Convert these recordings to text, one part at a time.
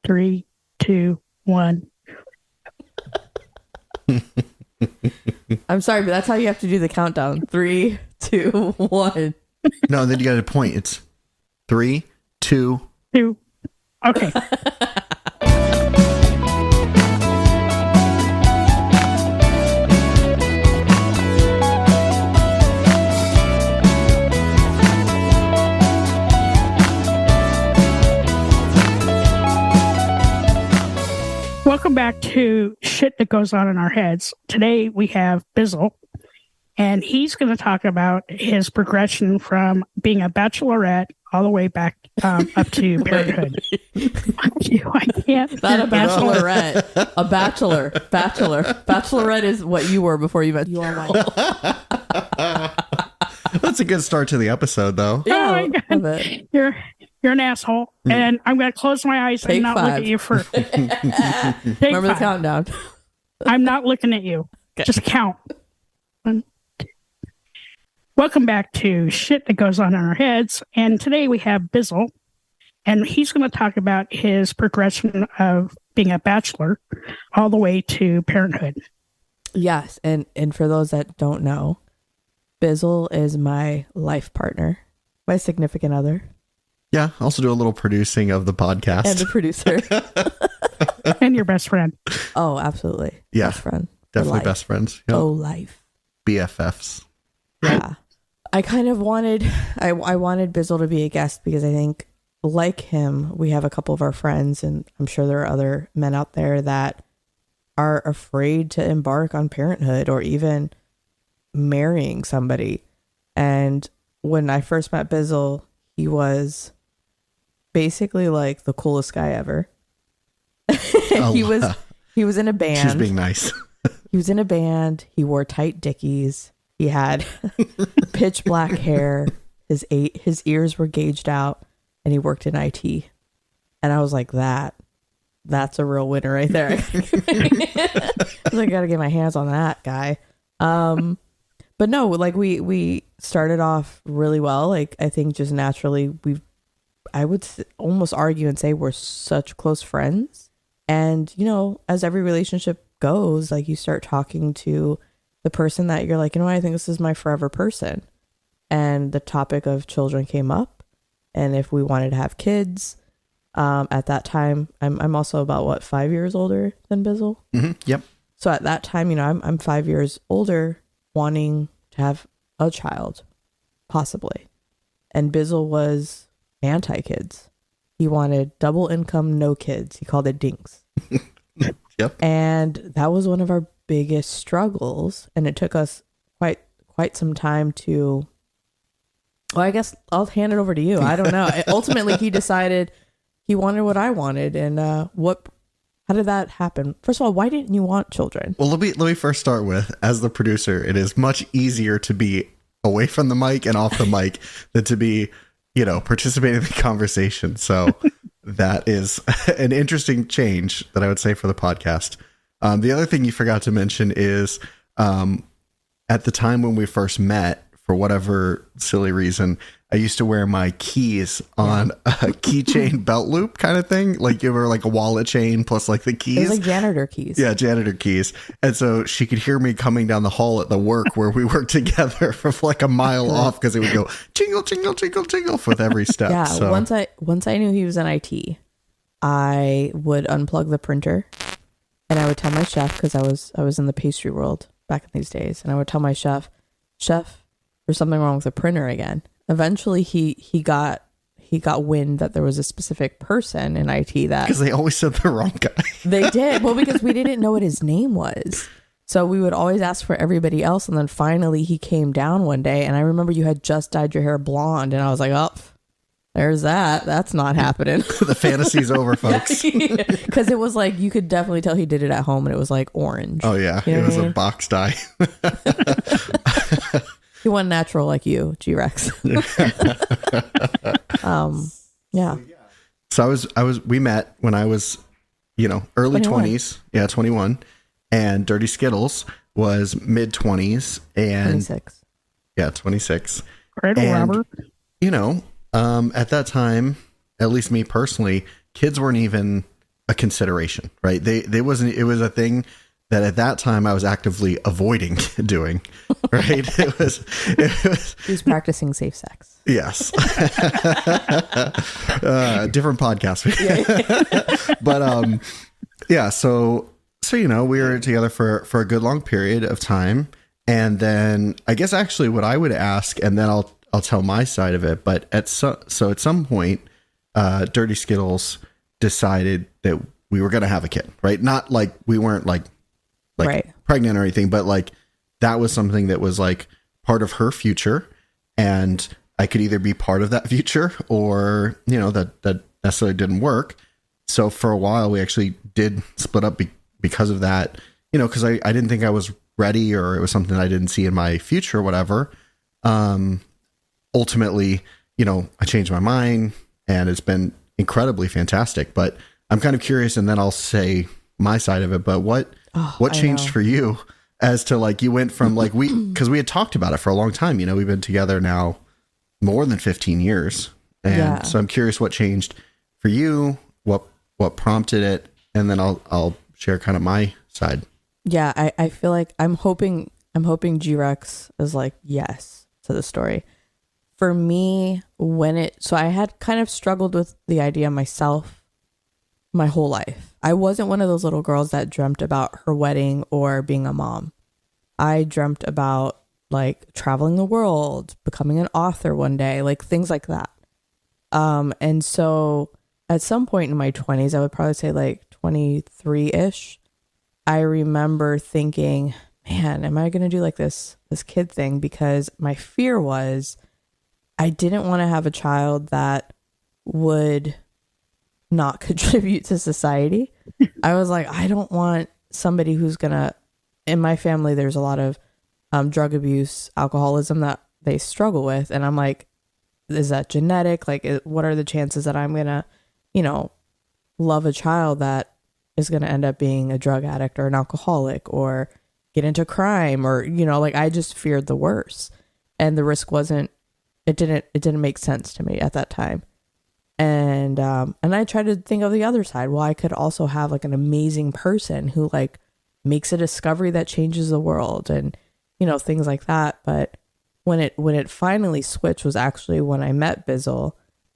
3, 2, 1. I'm sorry, but that's how you have to do the countdown. 3, 2, 1. No, then you got to point. It's 3, 2. 2. Okay. Welcome back to Shit That Goes On in Our Heads. Today we have Bizzle, and he's going to talk about his progression from being a bachelorette all the way back up to parenthood. I can't. Not a bachelorette, a bachelor. Bachelorette is what you were before you met. You are white. That's a good start to the episode, though. Yeah, Oh my God. love it. You're an asshole, and I'm going to close my eyes Take and not 5. look at you for. Take Remember the 5. countdown. I'm not looking at you. Okay. Just count. 1, 2. Welcome back to Shit That Goes On in Our Heads, and today we have Bizzle, and he's going to talk about his progression of being a bachelor all the way to parenthood. Yes, and for those that don't know, Bizzle is my life partner, my significant other, Yeah, also do a little producing of the podcast. and the producer. And your best friend. Oh, absolutely. Yeah, Best friend. For definitely life. best friends. Yep. Oh, life. BFFs. Yeah. I kind of wanted, I wanted Bizzle to be a guest because I think, like him, we have a couple of our friends, and I'm sure there are other men out there that are afraid to embark on parenthood or even marrying somebody. And when I first met Bizzle, he was basically like the coolest guy ever. he was in a band. She's being nice. He was in a band. He wore tight dickies. He had pitch black hair. His ears were gauged out, and he worked in IT. And I was like, that's a real winner right there. I was like, I gotta get my hands on that guy. But no, like we started off really well. Like I think just naturally I would almost argue and say we're such close friends. And, you know, as every relationship goes, like you start talking to the person that you're like, you know what, I think this is my forever person. And the topic of children came up, and if we wanted to have kids, at that time, I'm also about 5 years older than Bizzle. Mm-hmm. Yep. So at that time, you know, I'm 5 years older, wanting to have a child, possibly. And Bizzle was anti-kids. He wanted double income, no kids. He called it dinks. Yep. And that was one of our biggest struggles. And it took us quite some time to, well, I guess I'll hand it over to you. I don't know. Ultimately, he decided he wanted what I wanted. And how did that happen? First of all, why didn't you want children? Well, let me first start with, as the producer, it is much easier to be away from the mic and off the mic than to be, you know, participating in the conversation. So that is an interesting change that I would say for the podcast. The other thing you forgot to mention is at the time when we first met, for whatever silly reason, I used to wear my keys on a keychain belt loop kind of thing. Like you were like a wallet chain plus like the keys. It was like janitor keys. Yeah, janitor keys. And so she could hear me coming down the hall at the work where we worked together from like a mile off, because it would go jingle, jingle, jingle, jingle with every step. Yeah. So. Once I knew he was in IT, I would unplug the printer, and I would tell my chef, because I was in the pastry world back in these days, and I would tell my chef, there's something wrong with the printer again. Eventually, he got wind that there was a specific person in IT that, because they always said the wrong guy. They did. Well, because we didn't know what his name was. So we would always ask for everybody else. And then finally he came down one day, and I remember you had just dyed your hair blonde, and I was like, oh, there's that. That's not happening. The fantasy's over, folks. Because it was like, you could definitely tell he did it at home, and it was like orange. Oh, yeah. You know It was what I a mean? box dye. He went natural like you, G-Rex. Yeah. So we met when I was, you know, early 21. 20s. Yeah, 21. And Dirty Skittles was mid 20s and 26. yeah, 26. Cradle And, robber. you know, at that time, at least me personally, kids weren't even a consideration, right? They wasn't, it was a thing that at that time I was actively avoiding doing, right? He was practicing safe sex. Yes. Different podcast. But, yeah. So, you know, we were together for a good long period of time. And then I guess actually what I would ask, and then I'll tell my side of it. But at some point, Dirty Skittles decided that we were going to have a kid, right? Not like we weren't like right. pregnant or anything, but like that was something that was like part of her future. And I could either be part of that future or, you know, that necessarily didn't work. So for a while we actually did split up because of that, you know, because I didn't think I was ready, or it was something I didn't see in my future or whatever. Ultimately, you know, I changed my mind and it's been incredibly fantastic, but I'm kind of curious, and then I'll say my side of it, but what changed for you as to like, you went from like, because we had talked about it for a long time, you know, we've been together now more than 15 years. And so I'm curious what changed for you, what prompted it. And then I'll share kind of my side. Yeah. I feel like I'm hoping G-Rex is like, yes, to the story. For me, so I had kind of struggled with the idea myself my whole life. I wasn't one of those little girls that dreamt about her wedding or being a mom. I dreamt about like traveling the world, becoming an author one day, like things like that. And so at some point in my 20s, I would probably say like 23-ish, I remember thinking, man, am I going to do like this kid thing? Because my fear was I didn't want to have a child that would not contribute to society. I was like, I don't want somebody who's gonna, in my family there's a lot of drug abuse, alcoholism that they struggle with, and I'm like, is that genetic? Like, what are the chances that I'm gonna, you know, love a child that is gonna end up being a drug addict or an alcoholic or get into crime, or, you know, like I just feared the worst, and the risk it didn't make sense to me at that time. And I tried to think of the other side. Well, I could also have like an amazing person who like makes a discovery that changes the world, and, you know, things like that. But when it finally switched was actually when I met Bizzle,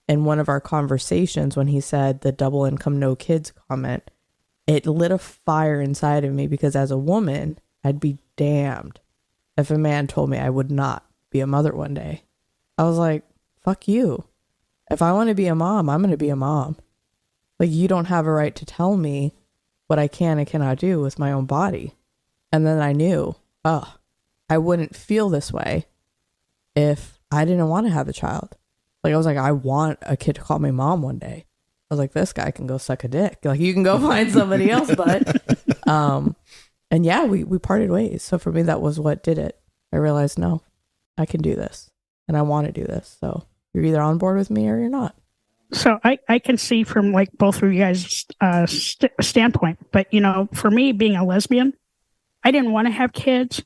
in one of our conversations, when he said the double income, no kids comment, it lit a fire inside of me, because as a woman, I'd be damned if a man told me I would not be a mother one day. I was like, fuck you. If I want to be a mom, I'm going to be a mom. Like, you don't have a right to tell me what I can and cannot do with my own body. And then I knew, I wouldn't feel this way if I didn't want to have a child. Like, I was like, I want a kid to call me mom one day. I was like, this guy can go suck a dick. Like, you can go find somebody else, but, and yeah, we parted ways. So for me, that was what did it. I realized, no, I can do this and I want to do this. So you're either on board with me or you're not. So I can see from like both of you guys' standpoint, but, you know, for me being a lesbian, I didn't want to have kids,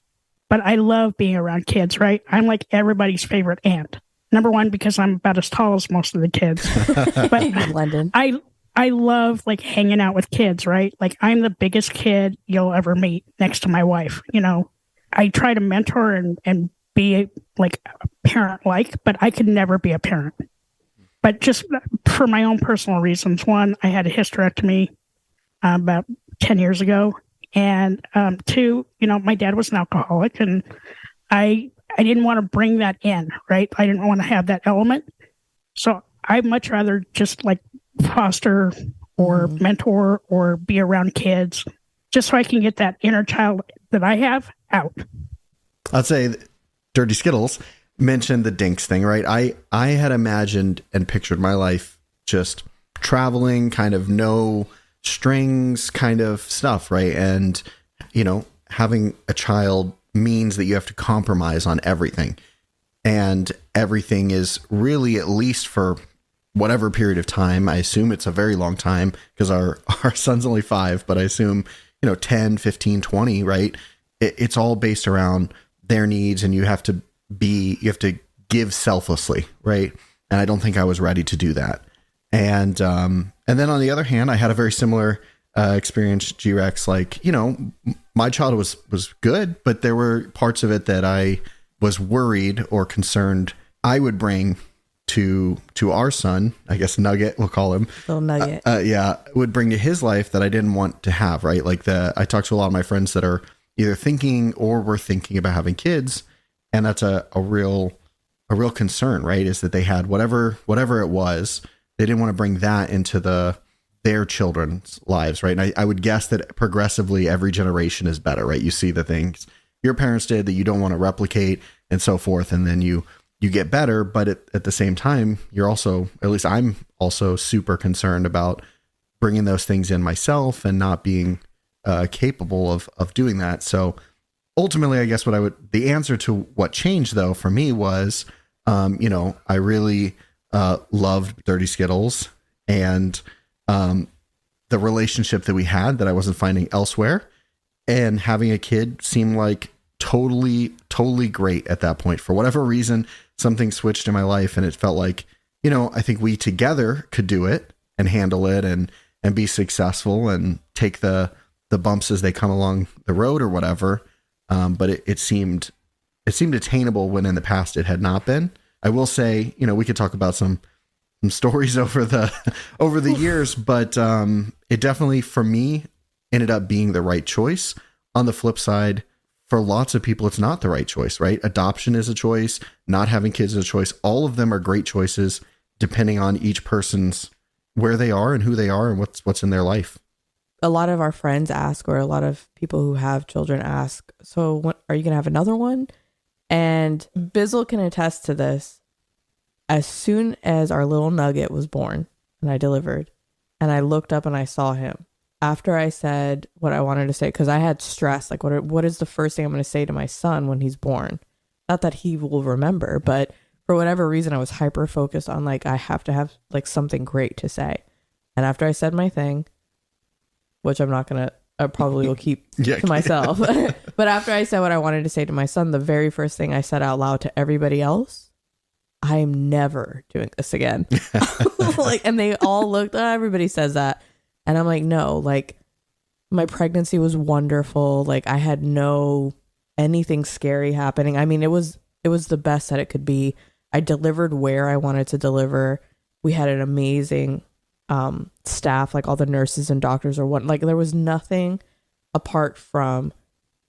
but I love being around kids, right? I'm like everybody's favorite aunt. Number one, because I'm about as tall as most of the kids. But London. I love like hanging out with kids, right? Like, I'm the biggest kid you'll ever meet next to my wife. You know, I try to mentor and be like a parent-like, but I could never be a parent. But just for my own personal reasons. One, I had a hysterectomy about 10 years ago. And two, you know, my dad was an alcoholic, and I didn't want to bring that in, right? I didn't want to have that element. So I'd much rather just like foster or mentor or be around kids, just so I can get that inner child that I have out. I'd say Dirty Skittles mentioned the dinks thing, right? I had imagined and pictured my life just traveling, kind of no strings kind of stuff, right? And, you know, having a child means that you have to compromise on everything. And everything is really, at least for whatever period of time, I assume it's a very long time, because our son's only 5, but I assume, you know, 10, 15, 20, right? It's all based around their needs, and you have to give selflessly, right? And I don't think I was ready to do that. And then on the other hand, I had a very similar experience, G-Rex. Like, my childhood was good, but there were parts of it that I was worried or concerned I would bring to our son, I guess Nugget, we'll call him. Little Nugget. Would bring to his life that I didn't want to have, right? Like I talked to a lot of my friends that are either thinking or were thinking about having kids. And that's a real concern, right? Is that they had whatever it was, they didn't want to bring that into their children's lives, right? And I would guess that progressively every generation is better, right? You see the things your parents did that you don't want to replicate and so forth. And then you get better, but at the same time, you're also, at least I'm also super concerned about bringing those things in myself and not being capable of doing that. So ultimately, I guess the answer to what changed though for me was, I really loved Dirty Skittles and the relationship that we had that I wasn't finding elsewhere, and having a kid seemed like totally great at that point. For whatever reason, something switched in my life and it felt like, I think we together could do it and handle it and be successful and take the bumps as they come along the road or whatever. But it seemed attainable when in the past it had not been. I will say, we could talk about some stories over the years, but it definitely for me ended up being the right choice. On the flip side, for lots of people, it's not the right choice, right? Adoption is a choice. Not having kids is a choice. All of them are great choices depending on each person's where they are and who they are and what's in their life. A lot of our friends ask, or a lot of people who have children ask, so when, are you going to have another one? And Bizzle can attest to this. As soon as our little Nugget was born and I delivered and I looked up and I saw him, after I said what I wanted to say, because I had stress, like what is the first thing I'm going to say to my son when he's born? Not that he will remember, but for whatever reason, I was hyper focused on like, I have to have like something great to say. And after I said my thing, which I'm not going to, I probably will keep to myself. But after I said what I wanted to say to my son, the very first thing I said out loud to everybody else, I am never doing this again. And they all looked, everybody says that. And I'm like, no, like my pregnancy was wonderful. Like I had no anything scary happening. I mean, it was the best that it could be. I delivered where I wanted to deliver. We had an amazing staff, like all the nurses and doctors or what, like there was nothing apart from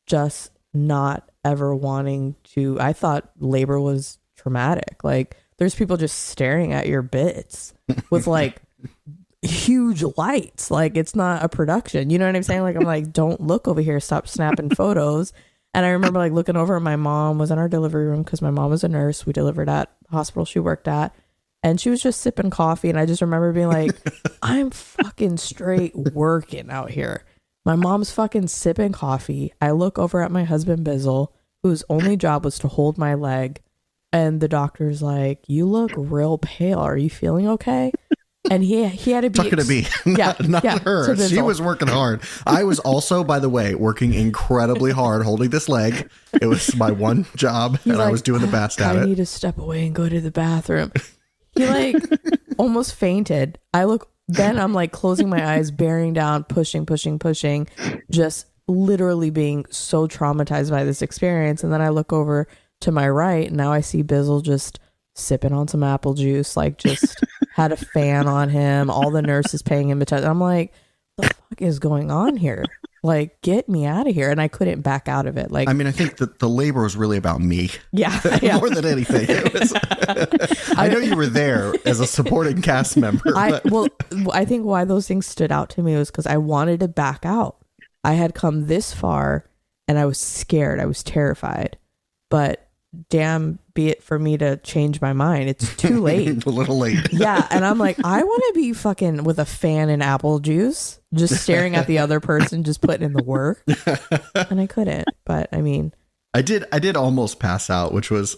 just not ever wanting to. I thought labor was traumatic. Like there's people just staring at your bits with like huge lights. Like it's not a production. You know what I'm saying? Like I'm like, don't look over here. Stop snapping photos. And I remember like looking over, my mom was in our delivery room because my mom was a nurse. We delivered at the hospital she worked at. And she was just sipping coffee. And I just remember being like, I'm fucking straight working out here. My mom's fucking sipping coffee. I look over at my husband, Bizzle, whose only job was to hold my leg. And the doctor's like, you look real pale. Are you feeling okay? And he had to be talking to me, not her. She was working hard. I was also, by the way, working incredibly hard holding this leg. It was my one job, and like, I was doing the best at it. I need to step away and go to the bathroom. He like almost fainted. Then I'm like closing my eyes, bearing down, pushing, just literally being so traumatized by this experience. And then I look over to my right, and now I see Bizzle just sipping on some apple juice, like just had a fan on him, all the nurses paying him attention. I'm like, the fuck is going on here? Like, get me out of here. And I couldn't back out of it. Like, I mean, I think that the labor was really about me. Yeah. More than anything. I know you were there as a supporting cast member. I think why those things stood out to me was because I wanted to back out. I had come this far and I was scared. I was terrified. But damn be it for me to change my mind. It's too late. A little late. Yeah. And I'm like, I want to be fucking with a fan and apple juice, just staring at the other person, just putting in the work. And I couldn't. But I mean, I did almost pass out, which was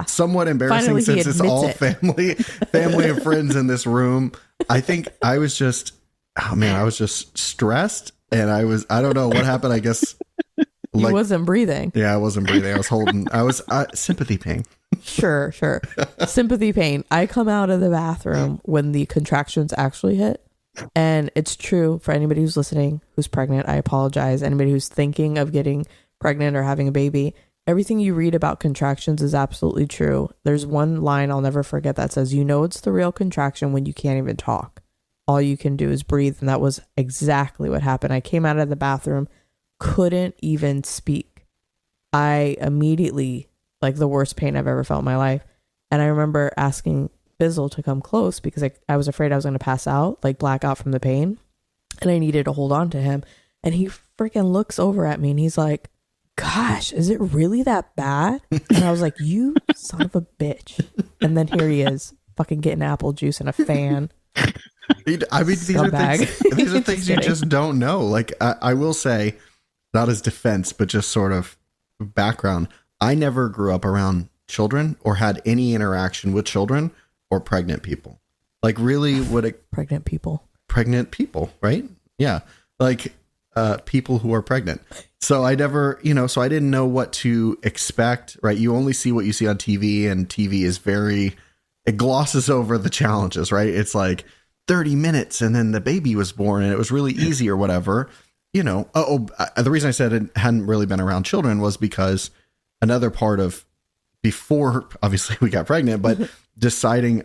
somewhat embarrassing. Finally, since it's all family and friends in this room. I think I was just, I was just stressed, and I don't know what happened. I guess You wasn't breathing. Yeah, I wasn't breathing. I was holding. I was sympathy pain. Sure. Sympathy pain. I come out of the bathroom when the contractions actually hit. And it's true for anybody who's listening, who's pregnant. I apologize. Anybody who's thinking of getting pregnant or having a baby. Everything you read about contractions is absolutely true. There's one line I'll never forget that says, you know, it's the real contraction when you can't even talk. All you can do is breathe. And that was exactly what happened. I came out of the bathroom, couldn't even speak. I immediately, like the worst pain I've ever felt in my life. And I remember asking Bizzle to come close because I was afraid I was going to pass out, like black out from the pain. And I needed to hold on to him. And he freaking looks over at me and he's like, gosh, is it really that bad? And I was like, you son of a bitch. And then here he is, fucking getting apple juice and a fan. I mean, these are things you just don't know. Like, I will say, not as defense, but just sort of background. I never grew up around children or had any interaction with children or pregnant people. Like, really, pregnant people, right? Yeah. Like, people who are pregnant. So I never, so I didn't know what to expect, right? You only see what you see on TV, and TV is it glosses over the challenges, right? It's like 30 minutes and then the baby was born and it was really easy or whatever, the reason I said it hadn't really been around children was because another part of before, obviously we got pregnant, but deciding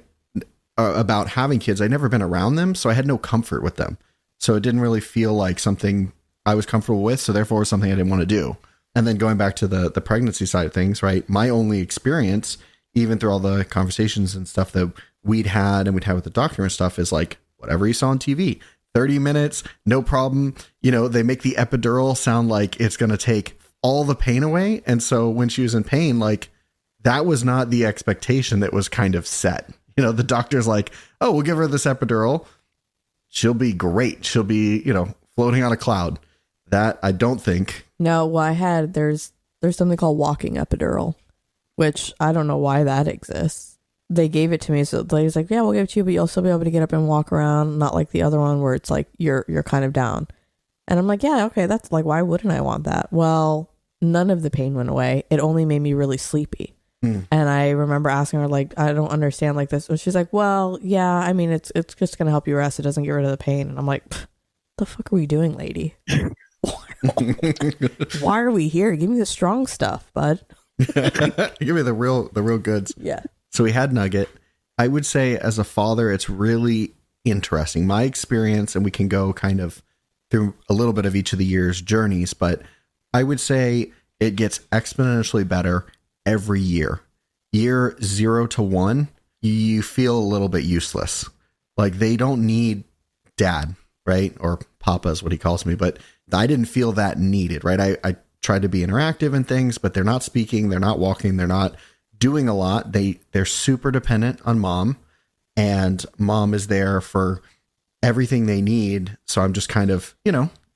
about having kids, I'd never been around them. So I had no comfort with them. So it didn't really feel like something I was comfortable with. So therefore it was something I didn't want to do. And then going back to the pregnancy side of things, right? My only experience, even through all the conversations and stuff that we'd had with the doctor and stuff, is like whatever you saw on TV, 30 minutes, no problem. They make the epidural sound like it's going to take all the pain away. And so when she was in pain, like that was not the expectation that was kind of set. The doctor's like, oh, we'll give her this epidural. She'll be great. She'll be, floating on a cloud. That I don't think. No, well, there's something called walking epidural, which I don't know why that exists. They gave it to me. So the lady's like, yeah, we'll give it to you, but you'll still be able to get up and walk around. Not like the other one where it's like, you're kind of down. And I'm like, yeah, okay. That's like, why wouldn't I want that? Well, none of the pain went away. It only made me really sleepy. And I remember asking her, like, I don't understand like this. And she's like, well, yeah, I mean, it's just going to help you rest. It doesn't get rid of the pain. And I'm like, the fuck are we doing, lady? Why are we here? Give me the strong stuff, bud. Give me the real goods. Yeah. So we had Nugget. I would say as a father, it's really interesting. My experience, and we can go kind of through a little bit of each of the year's journeys, but I would say it gets exponentially better every year. Year 0 to 1, you feel a little bit useless. Like they don't need dad, right? Or Papa is what he calls me, but I didn't feel that needed, right? I tried to be interactive and things, but they're not speaking, they're not walking, they're not doing a lot. They're super dependent on mom, and mom is there for everything they need. So I'm just kind of,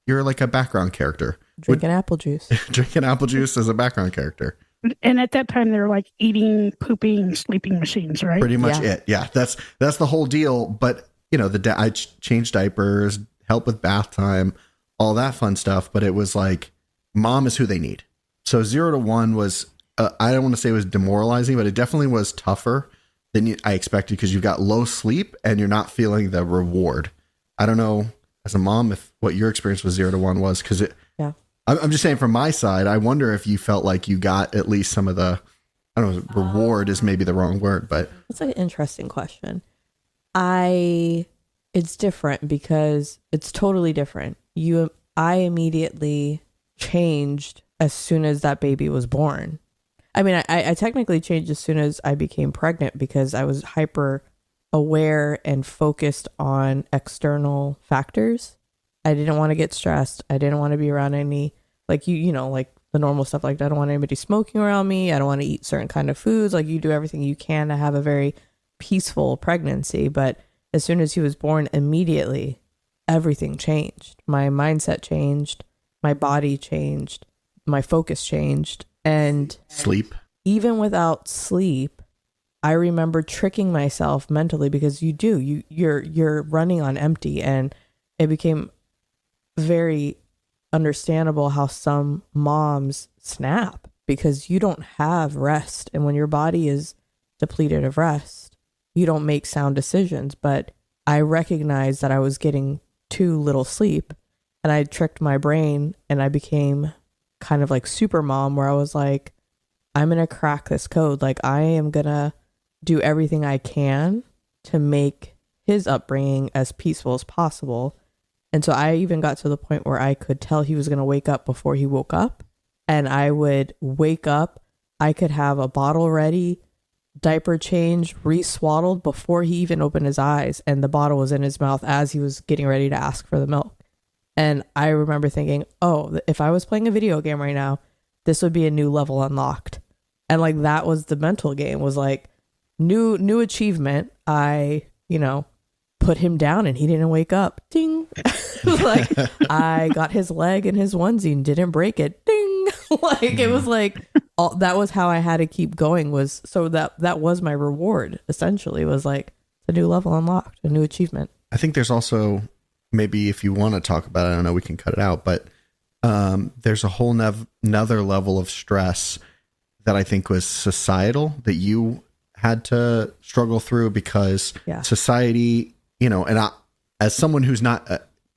you're like a background character. Drinking apple juice. Drinking apple juice as a background character. And at that time, they're like eating, pooping, sleeping machines, right? Pretty much it. Yeah, that's the whole deal. But I changed diapers, help with bath time, all that fun stuff. But it was like, mom is who they need. So 0 to 1 was, I don't want to say it was demoralizing, but it definitely was tougher than I expected because you've got low sleep and you're not feeling the reward. I don't know as a mom if what your experience with 0 to 1 was, because yeah. I'm just saying from my side, I wonder if you felt like you got at least some of the, I don't know, reward is maybe the wrong word, but. That's an interesting question. It's different because it's totally different. I immediately changed as soon as that baby was born. I mean, I technically changed as soon as I became pregnant because I was hyper aware and focused on external factors. I didn't want to get stressed. I didn't want to be around any, like, like the normal stuff. Like, I don't want anybody smoking around me. I don't want to eat certain kind of foods. Like, you do everything you can to have a very peaceful pregnancy. But as soon as he was born, immediately, everything changed. My mindset changed. My body changed. My focus changed. And sleep. Even without sleep, I remember tricking myself mentally because you're running on empty, and it became very understandable how some moms snap because you don't have rest. And when your body is depleted of rest, you don't make sound decisions. But I recognized that I was getting too little sleep, and I tricked my brain, and I became kind of like super mom, where I was like, I'm going to crack this code. Like, I am going to do everything I can to make his upbringing as peaceful as possible. And so I even got to the point where I could tell he was going to wake up before he woke up. And I would wake up. I could have a bottle ready, diaper change, re-swaddled before he even opened his eyes. And the bottle was in his mouth as he was getting ready to ask for the milk. And I remember thinking, oh, if I was playing a video game right now, this would be a new level unlocked. And like, that was the mental game, was like new achievement. I, put him down and he didn't wake up. Ding. Like, I got his leg in his onesie and didn't break it. Ding. Like, it was like, that was how I had to keep going, was so that was my reward, essentially, was like a new level unlocked, a new achievement. I think there's also, maybe if you want to talk about it, I don't know, we can cut it out, but there's a whole another level of stress that I think was societal that you had to struggle through, because society, and as someone who's not,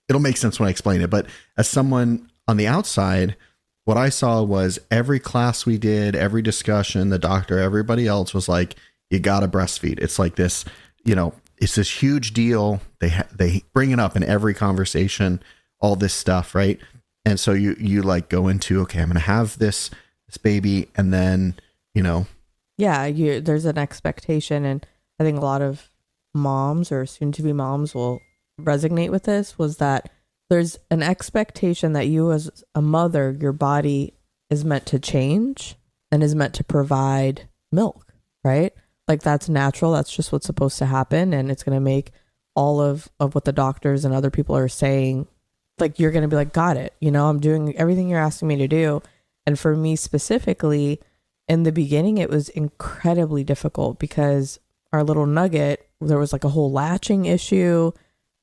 it'll make sense when I explain it, but as someone on the outside, what I saw was every class we did, every discussion, the doctor, everybody else was like, you got to breastfeed. It's like this, it's this huge deal. They bring it up in every conversation, all this stuff, right? And so you like go into, okay, I'm going to have this baby, and then, there's an expectation. And I think a lot of moms or soon to be moms will resonate with this, was that there's an expectation that you as a mother, your body is meant to change and is meant to provide milk, right? Like, that's natural. That's just what's supposed to happen. And it's going to make all of what the doctors and other people are saying, like, you're going to be like, got it. I'm doing everything you're asking me to do. And for me specifically, in the beginning, it was incredibly difficult because our little nugget, there was like a whole latching issue.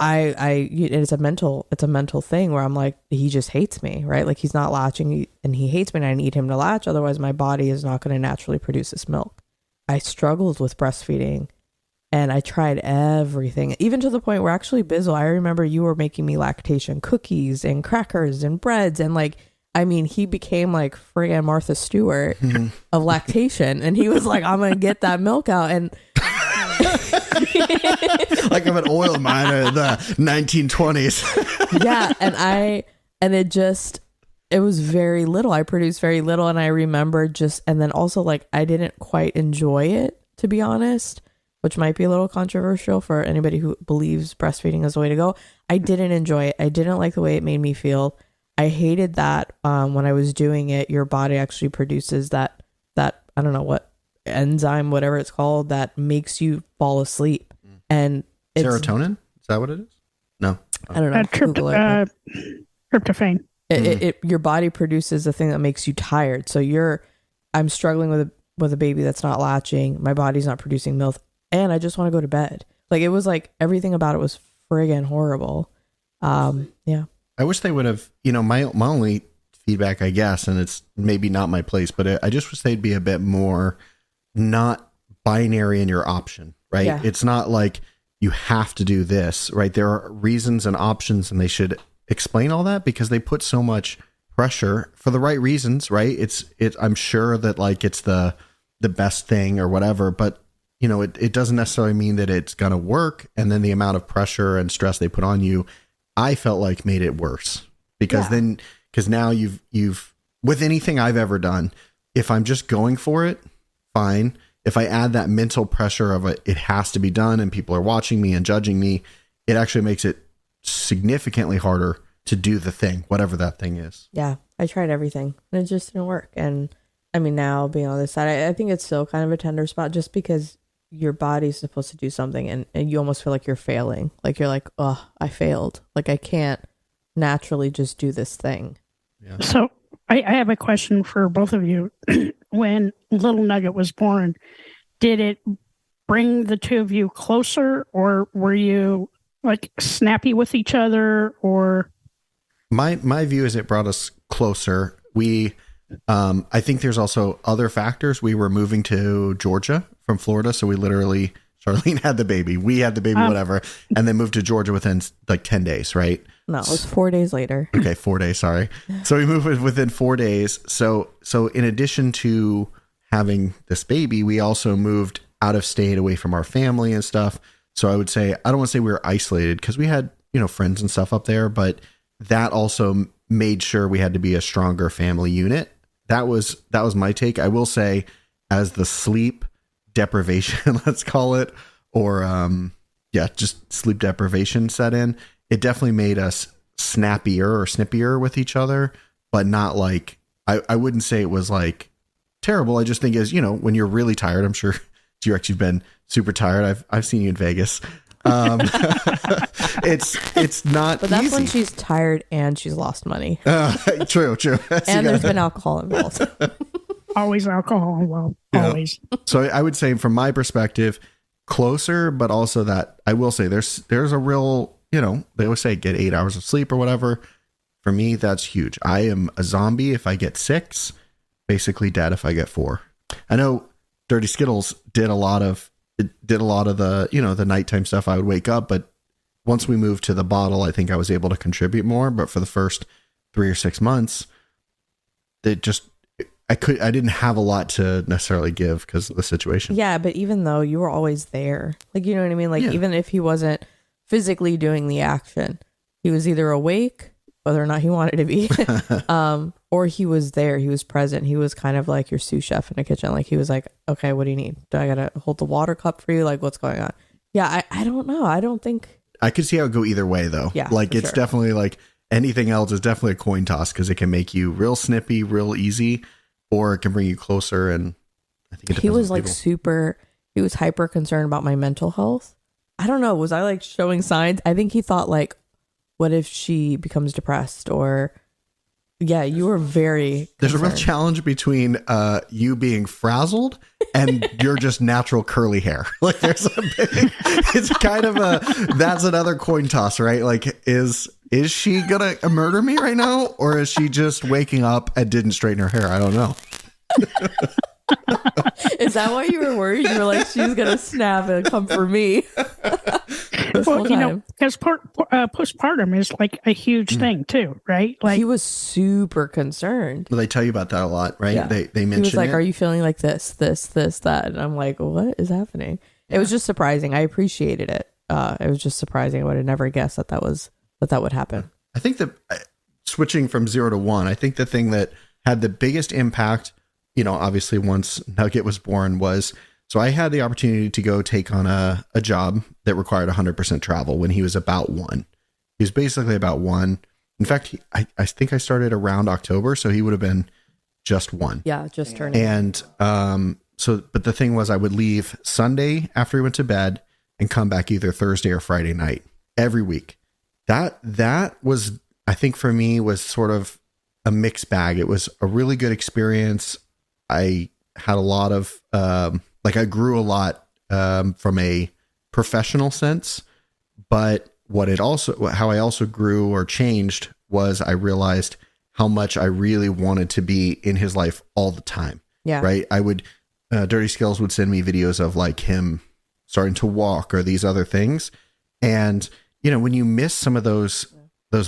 It's a mental thing where I'm like, he just hates me, right? Like, he's not latching and he hates me, and I need him to latch. Otherwise my body is not going to naturally produce this milk. I struggled with breastfeeding, and I tried everything, even to the point where actually, Bizzle, I remember you were making me lactation cookies and crackers and breads. And like, I mean, he became like friggin' Martha Stewart of lactation. And he was like, I'm going to get that milk out. And like I'm an oil miner in the 1920s. Yeah. And it was very little. I produced very little. And I remember and then also like, I didn't quite enjoy it, to be honest, which might be a little controversial for anybody who believes breastfeeding is the way to go. I didn't enjoy it. I didn't like the way it made me feel. I hated that when I was doing it, your body actually produces that I don't know what enzyme, whatever it's called, that makes you fall asleep. And serotonin? Is that what it is? No, I don't know. Tryptophan. Your body produces the thing that makes you tired. So I'm struggling with a baby that's not latching. My body's not producing milk, and I just want to go to bed. Like, it was like everything about it was friggin' horrible. Yeah. I wish they would have, my only feedback, I guess, and it's maybe not my place, but I just wish they'd be a bit more not binary in your option, right? Yeah. It's not like you have to do this, right? There are reasons and options, and they should explain all that, because they put so much pressure for the right reasons, right? I'm sure that like it's the best thing or whatever, but it doesn't necessarily mean that it's going to work. And then the amount of pressure and stress they put on you, I felt like made it worse, because now you've with anything I've ever done, if I'm just going for it, fine. If I add that mental pressure of it has to be done and people are watching me and judging me, it actually makes it significantly harder to do the thing, whatever that thing is. Yeah. I tried everything and it just didn't work. And I mean, now being on this side, I think it's still kind of a tender spot, just because your body's supposed to do something and you almost feel like you're failing. Like, you're like, oh, I failed. Like, I can't naturally just do this thing. Yeah. So I have a question for both of you. When little Nugget was born, did it bring the two of you closer, or were you like snappy with each other, or My view is it brought us closer. I think there's also other factors. We were moving to Georgia from Florida, so we literally, Charlene had the baby, we had the baby, whatever, and then moved to Georgia within like 10 days, right? No, it was 4 days later. Okay, 4 days, sorry. So we moved within 4 days. So in addition to having this baby, we also moved out of state, away from our family and stuff. So I would say, I don't want to say we were isolated because we had, friends and stuff up there, but that also made sure we had to be a stronger family unit. That was my take. I will say, as the sleep deprivation, let's call it, or just sleep deprivation set in, it definitely made us snippier with each other, but not like, I wouldn't say it was like terrible. I just think as, when you're really tired, I'm sure T-Rex, you've been super tired. I've seen you in Vegas. It's not but that's easy. when she's tired and she's lost money. True. And there's been alcohol involved. Always alcohol involved. Always. So I would say from my perspective, closer, but also that I will say there's a real, they always say get 8 hours of sleep or whatever. For me, that's huge. I am a zombie if I get 6, basically dead if I get 4. I know Dirty Skittles did a lot of the, the nighttime stuff. I would wake up, but once we moved to the bottle, I think I was able to contribute more. But for the first 3 or 6 months, I didn't have a lot to necessarily give because of the situation. Yeah, but even though you were always there, like, you know what I mean? Like, even if he wasn't physically doing the action, he was either awake, whether or not he wanted to be, or he was there, he was present. He was kind of like your sous chef in a kitchen. Like, he was like, okay, what do you need? Do I gotta hold the water cup for you? Like, what's going on? Yeah, I don't know. I don't think I could see how it would go either way though. Yeah, like it's definitely like anything else is definitely a coin toss because it can make you real snippy, real easy, or it can bring you closer. And I think he was like he was hyper concerned about my mental health. I don't know. Was I like showing signs? I think he thought like, what if she becomes depressed? Or you were very concerned. There's a real challenge between you being frazzled and your just natural curly hair. Like there's it's kind of that's another coin toss, right? Like is she gonna murder me right now, or is she just waking up and didn't straighten her hair? I don't know. Is that why you were worried? You were like, she's gonna snap and come for me. Well, because postpartum is like a huge thing too, right? Like he was super concerned. Well, they tell you about that a lot, right? Yeah. They mention he was like, it. are you feeling like this, that? And I'm like, what is happening? It was just surprising. I appreciated it. It was just surprising. I would have never guessed that would happen. I think that switching from 0 to 1, I think the thing that had the biggest impact, obviously once Nugget was born was, so I had the opportunity to go take on a job that required 100% travel when he was about 1. He was basically about 1. In fact, I think I started around October, so he would have been just 1. Yeah, just turning. And but the thing was I would leave Sunday after he went to bed and come back either Thursday or Friday night every week. That was, I think for me, was sort of a mixed bag. It was a really good experience. I had a lot of, I grew a lot from a professional sense, but how I also grew or changed was I realized how much I really wanted to be in his life all the time. Yeah. Right. I would, Dirty Skills would send me videos of like him starting to walk or these other things. And, when you miss some of those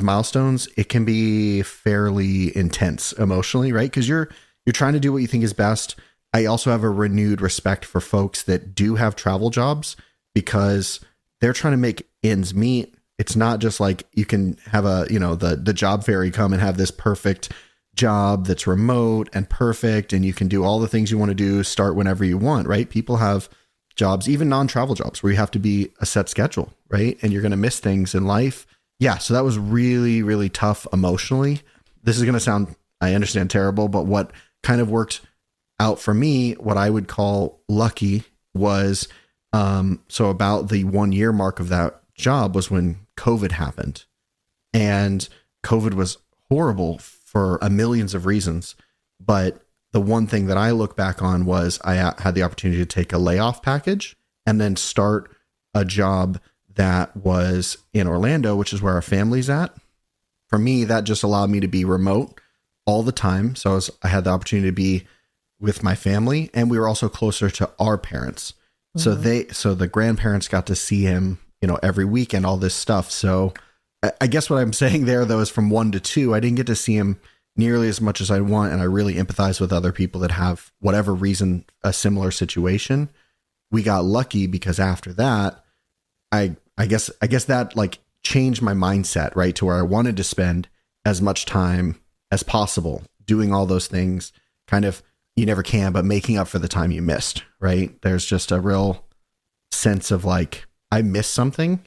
milestones, it can be fairly intense emotionally, right? Because you're trying to do what you think is best. I also have a renewed respect for folks that do have travel jobs because they're trying to make ends meet. It's not just like you can have the job fairy come and have this perfect job that's remote and perfect and you can do all the things you want to do, start whenever you want, right? People have jobs, even non-travel jobs, where you have to be a set schedule, right? And you're going to miss things in life. Yeah. So that was really, really tough emotionally. This is going to sound, I understand, terrible, but what kind of worked out for me, what I would call lucky was, so about the 1 year mark of that job was when COVID happened, and COVID was horrible for a millions of reasons. But the one thing that I look back on was I had the opportunity to take a layoff package and then start a job that was in Orlando, which is where our family's at, for me, that just allowed me to be remote all the time. So I had the opportunity to be with my family, and we were also closer to our parents. So the grandparents got to see him, every week and all this stuff. So I guess what I'm saying there, though, is from 1 to 2, I didn't get to see him nearly as much as I want. And I really empathize with other people that have, whatever reason, a similar situation. We got lucky because after that, I guess that like changed my mindset, right? To where I wanted to spend as much time as possible doing all those things, kind of, you never can, but making up for the time you missed, right? There's just a real sense of like, I missed something,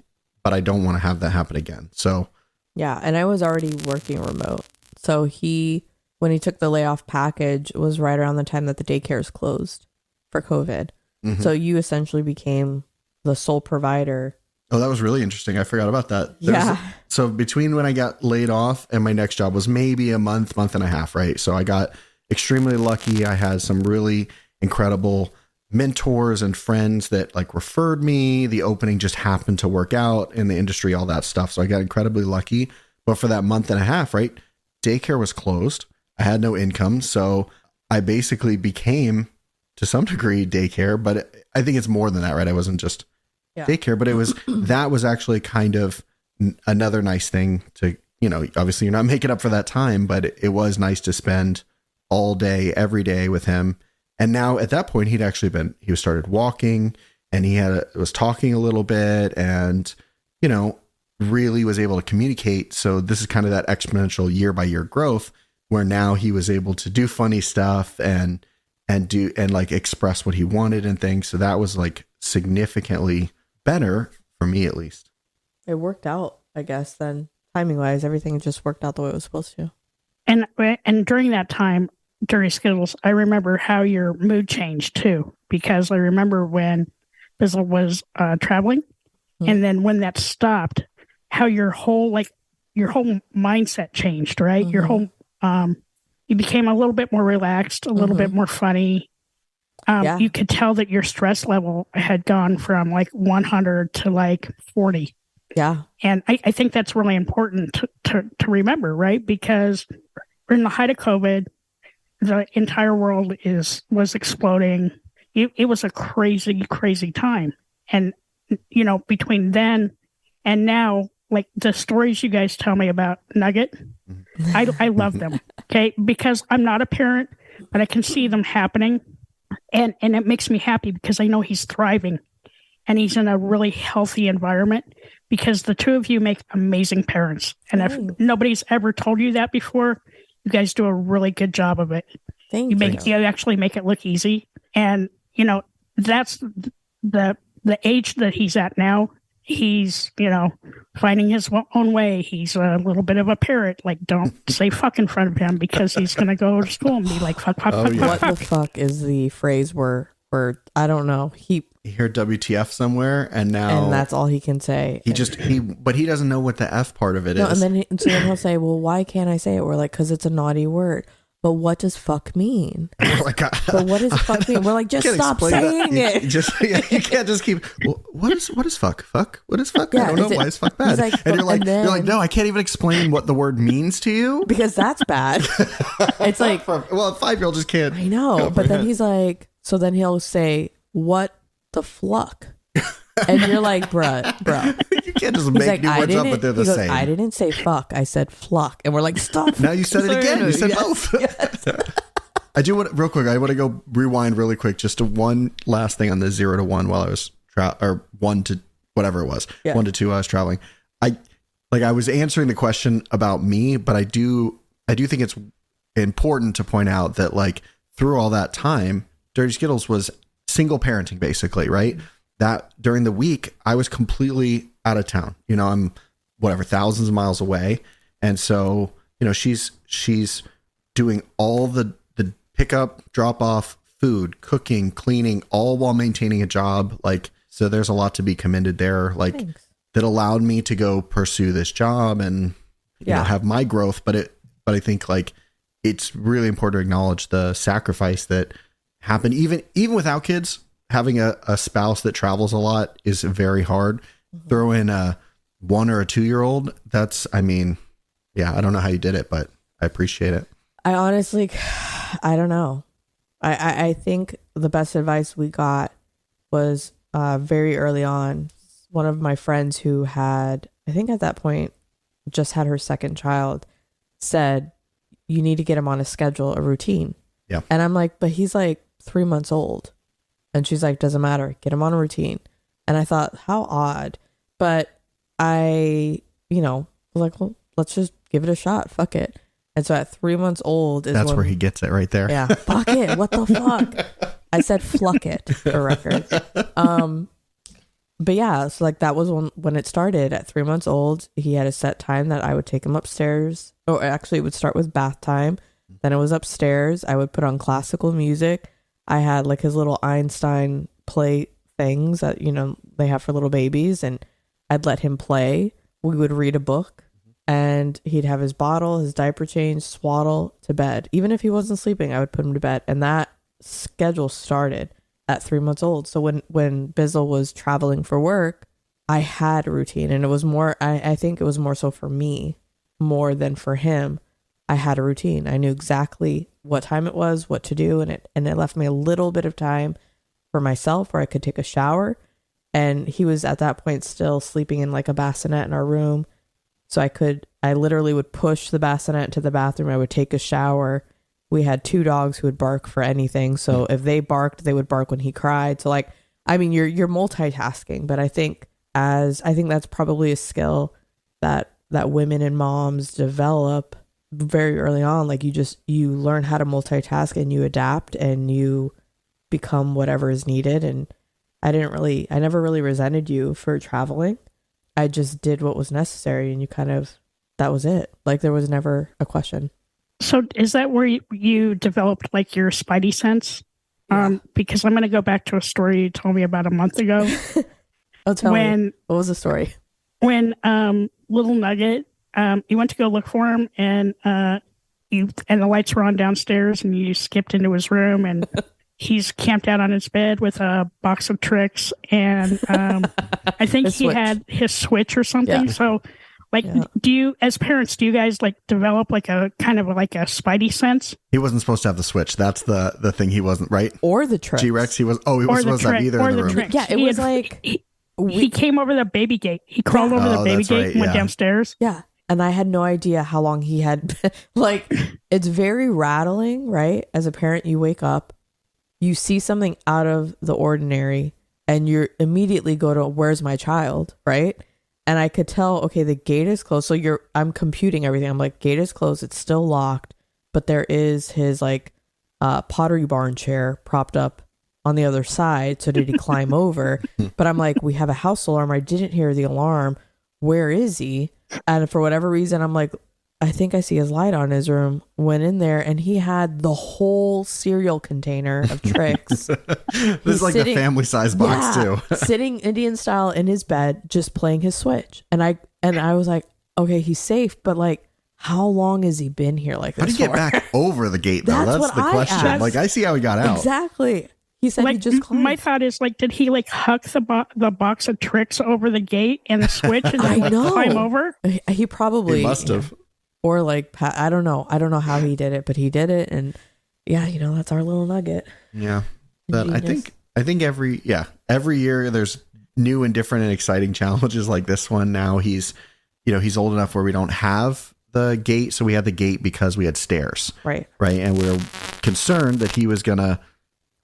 but I don't want to have that happen again. So yeah, and I was already working remote. So when he took the layoff package, it was right around the time that the daycares closed for COVID. Mm-hmm. So you essentially became the sole provider. Oh, that was really interesting. I forgot about that. So between when I got laid off and my next job was maybe a month and a half, right? So I got extremely lucky. I had some really incredible mentors and friends that like referred me. The opening just happened to work out in the industry, all that stuff. So I got incredibly lucky. But for that month and a half, right, daycare was closed. I had no income. So I basically became, to some degree, daycare. But I think it's more than that, right? I wasn't just daycare, but that was actually kind of another nice thing to, obviously you're not making up for that time, but it was nice to spend all day, every day with him. And now at that point, he was started walking, and he was talking a little bit, and, really was able to communicate. So this is kind of that exponential year by year growth, where now he was able to do funny stuff and like express what he wanted and things. So that was like significantly better for me, at least. It worked out, I guess, then timing wise, everything just worked out the way it was supposed to. And during that time, during Skittles, I remember how your mood changed too, because I remember when Bizzle was traveling, and then when that stopped, how your whole mindset changed, right? Mm-hmm. Your whole you became a little bit more relaxed, a little bit more funny. You could tell that your stress level had gone from like 100 to like 40. Yeah. And I think that's really important to remember, right? Because we're in the height of COVID. The entire world was exploding. It was a crazy, crazy time. And, between then and now, like the stories you guys tell me about Nugget, I love them. Okay. Because I'm not a parent, but I can see them happening. And it makes me happy because I know he's thriving and he's in a really healthy environment, because the two of you make amazing parents. And if nobody's ever told you that before, you guys do a really good job of it. Thank you. You actually make it look easy. And, that's the age that he's at now. He's, finding his own way. He's a little bit of a parrot. Like, don't say fuck in front of him, because he's going to go to school and be like, fuck, fuck, fuck, What fuck. the fuck is the phrase where I don't know. You heard WTF somewhere, and that's all he can say. But he doesn't know what the F part of it is. And then he'll say, well, why can't I say it? We're like, because it's a naughty word. But what does fuck mean? But what does fuck mean? We're like, just stop saying it. You can't just keep. Well, what is fuck? Fuck? What is fuck? I don't know. Why is fuck bad? Like, and you're like, no, I can't even explain what the word means to you, because that's bad. It's like, a 5-year-old just can't. I know, but then he's like, so then he'll say, what the fluck? And you're like, bro. You can't just make new words up, but they're the same. I didn't say fuck. I said fluck. And we're like, stop. Now you said it again. You said both. Yes. I do want, real quick, I want to go rewind really quick just to one last thing on the 0 to 1 while I was, or 1 to whatever it was, 1 to 2 I was traveling. I was answering the question about me, but I do think it's important to point out that like through all that time, Dirty Skittles was single parenting basically, right? That during the week I was completely out of town. I'm thousands of miles away. And so, she's doing all the pickup, drop off, food, cooking, cleaning, all while maintaining a job. Like, so there's a lot to be commended there. Like, thanks. That allowed me to go pursue this job and have my growth. But I think like it's really important to acknowledge the sacrifice that happened even without kids. Having a spouse that travels a lot is very hard. Mm-hmm. Throw in a 1 or a 2-year-old. yeah, I don't know how you did it, but I appreciate it. I honestly, I don't know. I think the best advice we got was very early on. One of my friends who had, I think at that point, just had her second child, said, you need to get him on a schedule, a routine. Yeah. And I'm like, but he's like 3 months old. And she's like, doesn't matter. Get him on a routine. And I thought, how odd. But I, was like, well, let's just give it a shot. Fuck it. And so at 3 months old is that's where he gets it right there. Yeah. Fuck it. What the fuck? I said fluck it for record. But yeah, so like that was when it started at 3 months old. He had a set time that I would take him upstairs. Or actually it would start with bath time. Then it was upstairs. I would put on classical music. I had like his little Einstein play things that, they have for little babies. And I'd let him play. We would read a book. And he'd have his bottle, his diaper change, swaddle to bed. Even if he wasn't sleeping, I would put him to bed. And that schedule started at 3 months old. So when Bizzle was traveling for work, I had a routine. And it was more, I think it was more so for me, more than for him. I had a routine. I knew exactly what time it was, what to do. And it left me a little bit of time for myself where I could take a shower. And he was at that point still sleeping in like a bassinet in our room. So I literally would push the bassinet into the bathroom. I would take a shower. We had 2 dogs who would bark for anything. So if they barked, they would bark when he cried. So like, I mean, you're multitasking, but I think that's probably a skill that women and moms develop very early on. Like you learn how to multitask and you adapt and you become whatever is needed. And I never really resented you for traveling. I just did what was necessary and that was it. Like there was never a question. So is that where you developed like your spidey sense? Yeah. Because I'm going to go back to a story you told me about a month ago. Tell me. What was the story? When little Nugget, you went to go look for him and the lights were on downstairs and you skipped into his room and he's camped out on his bed with a box of tricks and I think he had his Switch or something. Yeah. So like, do you, as parents, do you guys like develop like a kind of like a spidey sense? He wasn't supposed to have the Switch. That's the thing. He wasn't, right? Or the tricks. G-Rex, he wasn't supposed to have either in the room. Tricks. Yeah, it was like... He came over the baby gate. He crawled over the baby gate and went downstairs. Yeah. And I had no idea how long he had. Like, it's very rattling, right? As a parent, you wake up, you see something out of the ordinary, and you immediately go to, where's my child, right? And I could tell, okay, the gate is closed. So I'm computing everything. I'm like, gate is closed. It's still locked. But there is his, like, Pottery Barn chair propped up on the other side. So did he climb over? But I'm like, we have a house alarm. I didn't hear the alarm. Where is he? And for whatever reason, I'm like, I think I see his light on his room. Went in there and he had the whole cereal container of tricks. This is like the family size box too. Sitting Indian style in his bed, just playing his Switch. And I was like, okay, he's safe, but like, how long has he been here like this? How did he get back over the gate though? That's the question. Like, I see how he got out. Exactly. He said like, he just climbed. My thought is like, did he like huck the box of tricks over the gate and the Switch and then climb over? He probably must have. Or like, I don't know. I don't know how he did it, but he did it. And yeah, that's our little nugget. Yeah. But I think every year there's new and different and exciting challenges like this one. Now he's old enough where we don't have the gate. So we had the gate because we had stairs. Right. Right. And we were concerned that he was going to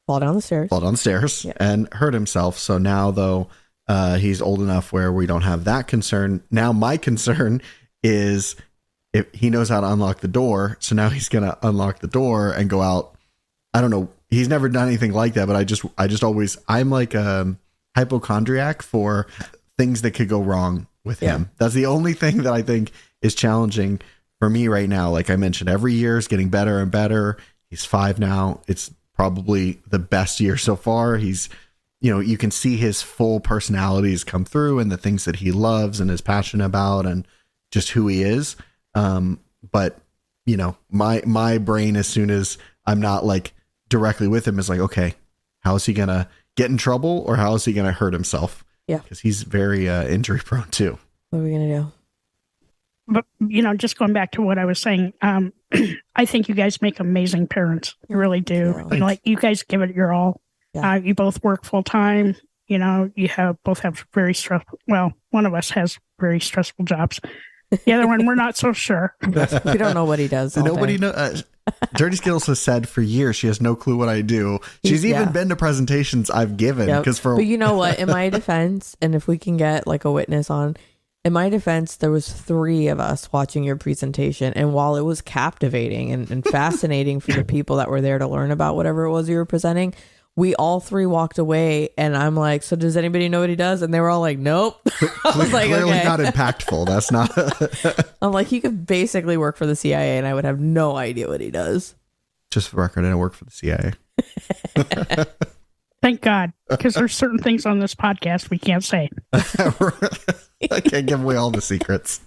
fall down the stairs and hurt himself. So now though, he's old enough where we don't have that concern. Now my concern is if he knows how to unlock the door. So now he's going to unlock the door and go out. I don't know. He's never done anything like that, but I'm like a hypochondriac for things that could go wrong with him. That's the only thing that I think is challenging for me right now. Like I mentioned, every year is getting better and better. He's 5 now. It's probably the best year so far. He's, you can see his full personalities come through and the things that he loves and is passionate about and just who he is. But my brain, as soon as I'm not like directly with him, is like, okay, how is he going to get in trouble or how is he going to hurt himself? Yeah. Because he's very injury prone too. What are we going to do? But, just going back to what I was saying, I think you guys make amazing parents. You really do. Yeah. You guys give it your all. Yeah. You both work full time. You both have very stressful. Well, one of us has very stressful jobs. The other one, we're not so sure. We don't know what he does. Nobody knows. Dirty Skittles has said for years she has no clue what I do. She's even been to presentations I've given. Yep. But you know what? In my defense, and if we can get like a witness on, in my defense, there was 3 of us watching your presentation, and while it was captivating and fascinating for the people that were there to learn about whatever it was you were presenting, we all 3 walked away, and I'm like, so does anybody know what he does? And they were all like, nope. I was like, clearly okay. Not impactful. That's not. I'm like, he could basically work for the CIA, and I would have no idea what he does. Just for the record, I don't work for the CIA. Thank God, because there's certain things on this podcast we can't say. I can't give away all the secrets.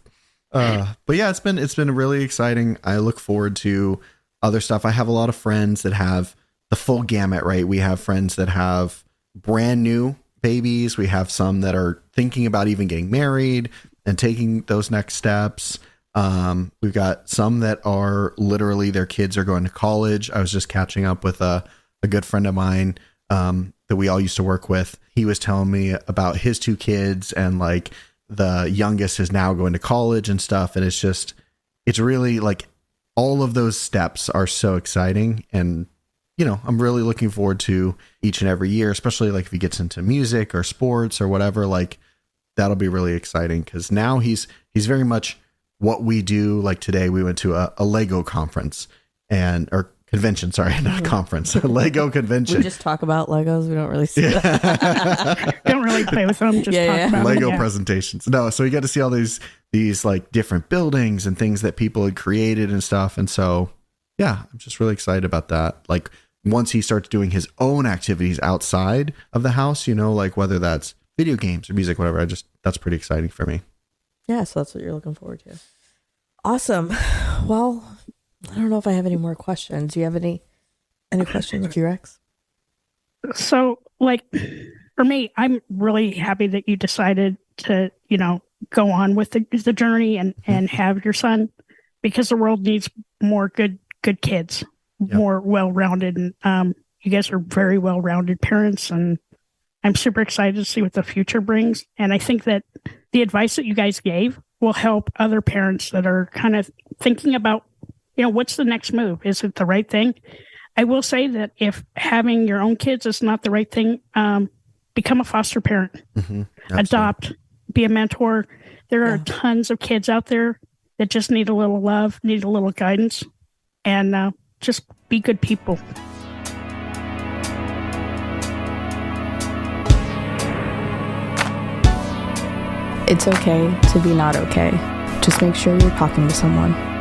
But yeah, it's been really exciting. I look forward to other stuff. I have a lot of friends that have the full gamut, right? We have friends that have brand new babies. We have some that are thinking about even getting married and taking those next steps. We've got some that are literally their kids are going to college. I was just catching up with a good friend of mine that we all used to work with. He was telling me about his 2 kids, and like the youngest is now going to college and stuff. And it's really like all of those steps are so exciting. And I'm really looking forward to each and every year, especially like if he gets into music or sports or whatever, like that'll be really exciting. Cause now he's very much what we do. Like today we went to a Lego conference or convention, sorry, not a conference, a Lego convention. We just talk about Legos. We don't really see that. Don't really play with them. Just talk about Lego them, presentations. No, so we got to see all these like different buildings and things that people had created and stuff. And so, yeah, I'm just really excited about that. Like once he starts doing his own activities outside of the house, like whether that's video games or music, whatever, that's pretty exciting for me. Yeah, so that's what you're looking forward to. Awesome. Well, I don't know if I have any more questions. Do you have any questions, G-Rex? So, like, for me, I'm really happy that you decided to, go on with the journey and have your son, because the world needs more good kids, more well-rounded. And you guys are very well-rounded parents, and I'm super excited to see what the future brings. And I think that the advice that you guys gave will help other parents that are kind of thinking about, what's the next move? Is it the right thing? I will say that if having your own kids is not the right thing, become a foster parent, adopt, be a mentor. There are tons of kids out there that just need a little love, need a little guidance, and just be good people. It's okay to be not okay. Just make sure you're talking to someone.